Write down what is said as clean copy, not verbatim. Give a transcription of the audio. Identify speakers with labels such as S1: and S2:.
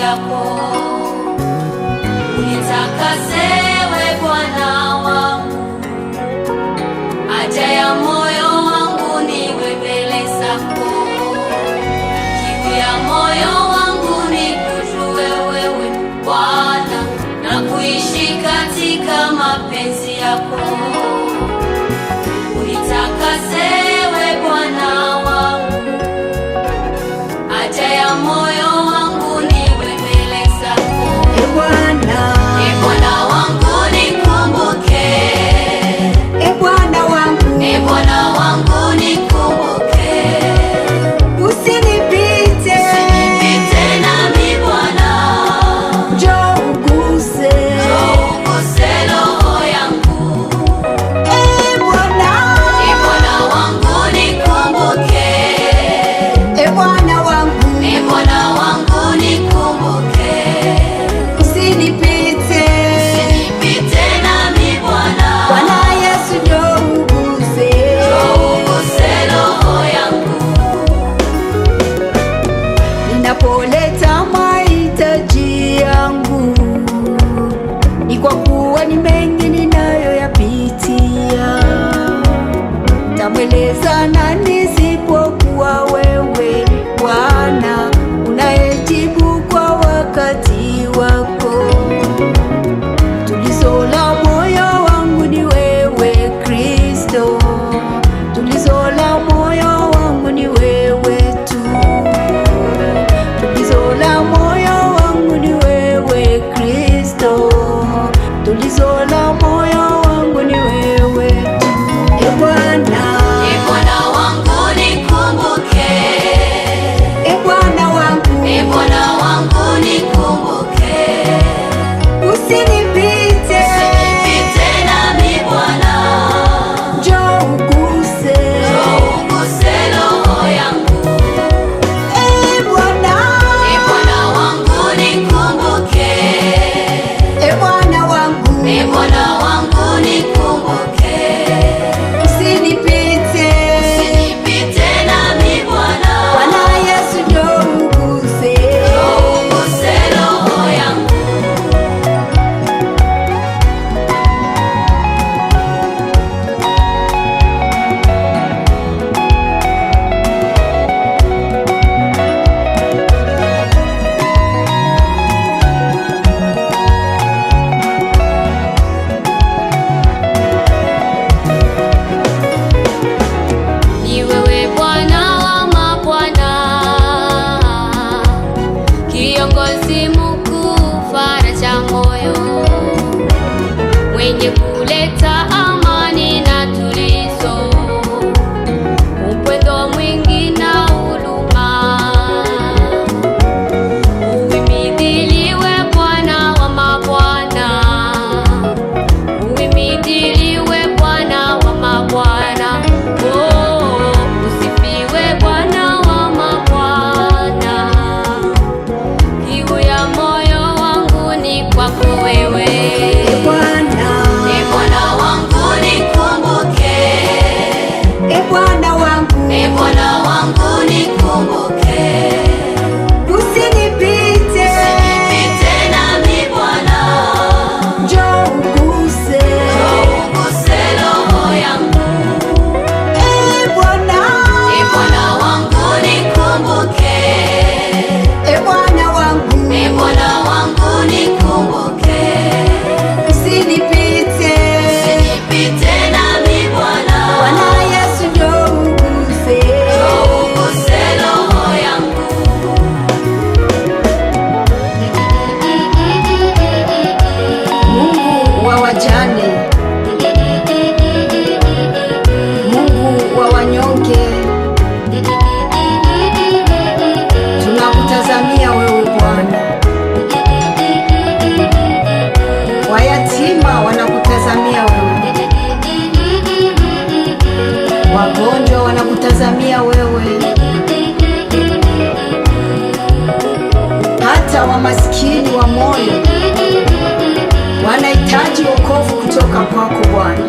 S1: yako. Unitakase we Bwana wangu, haja ya moyo wangu niwe mbele zako. Kiu ya moyo wangu ni kujua wewe Bwana, na kuishi katika mapenzi yako. Unitakase we Bwana wangu, haja ya moyo wangu niwe mbele zako. Bwana wangu nikumbuke,
S2: Bwana wangu,
S1: Bwana wangu nikumbuke.
S2: usinipite
S1: nami Bwana,
S2: njoo uguse
S1: roho yangu.
S2: Bwana
S1: wangu nikumbuke,
S2: Bwana wangu,
S1: Bwana wangu nikumbuke.
S2: usinipite
S1: nami Bwana,
S2: Bwana Yesu, njoo uguse
S1: roho yangu.
S2: ninapoleta mahitaji yangu, ni kwa kuwa ni mengi ninayoyapitia. Tamweleza nani isipokuwa wewe Bwana, unayejibu kwa wakati wako. Tulizo la moyo wangu ni wewe Kristo, tulizo la moyo wangu ni wewe tu. Tulizo la moyo wangu ni wewe Kristo, tulizo la moyo wangu ni wewe tu. Bwana,
S1: Bwana wangu nikumbuke,
S2: Bwana wangu,
S1: Bwana wangu nikumbuke.
S2: usinipite
S1: nami Bwana,
S2: njoo uguse
S1: roho yangu.
S2: Bwana,
S1: Bwana wangu nikumbuke,
S2: Bwana wangu,
S1: Bwana wangu nikumbuke.
S2: usinipite
S1: nami Bwana,
S2: Bwana Yesu, njoo uguse
S1: roho yangu. Ni wewe Bwana wa mabwana, kiongozi mkuu, faraja moyo, mwenye kuleta amani na tulizo, upendo mwingi na huruma. Uhimidiliwe Bwana wa mabwana, uhimidiliwe Bwana wa mabwana. Oh, usifiwe Bwana wa mabwana. Kiu ya moyo wangu ni kwako wewe.
S2: Bwana,
S1: Bwana wangu nikumbuke,
S2: Bwana wangu,
S1: Bwana wangu nikumbuke.
S2: usinipite
S1: nami Bwana,
S2: njoo uguse
S1: roho yangu.
S2: Bwana,
S1: Bwana wangu nikumbuke,
S2: Bwana wangu,
S1: Bwana wangu nikumbuke.
S2: usinipite
S1: nami Bwana,
S2: Bwana Yesu, njoo uguse
S1: roho yangu.
S2: Mungu wa wajane, Mungu wa wanyonge, tunakutazamia wewe Bwana. Wayatima wanakutazamia wewe, wagonjwa wanakutazamia wewe, hata wamaskini wa moyo wanahitaji wokovu kutoka kwako Bwana.